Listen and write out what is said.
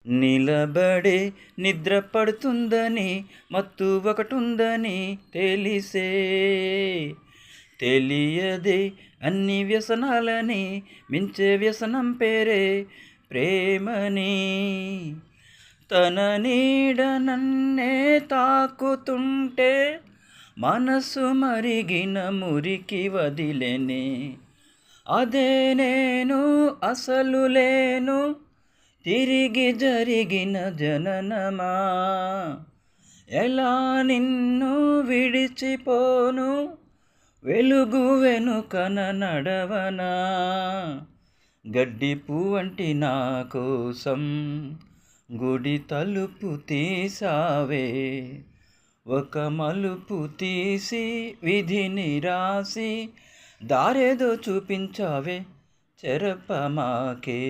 నిలబడే నిద్ర పడుతుందని మత్తు ఒకటుందని తెలిసే తెలియదే అన్ని వ్యసనాలని మించే వ్యసనం పేరే ప్రేమని. తన నీడ నన్నే తాకుతుంటే మనసు మరిగిన మురికి వదిలేనే. అదే నేను అసలు లేను తిరిగి జరిగిన జననమా. ఎలా నిన్ను విడిచిపోను వెలుగు వెనుకన నడవనా. గడ్డి పువ్వంటి నా కోసం గుడి తలుపు తీసావే. ఒక మలుపు తీసి విధిని రాసి దారేదో చూపించావే చెరపమాకే.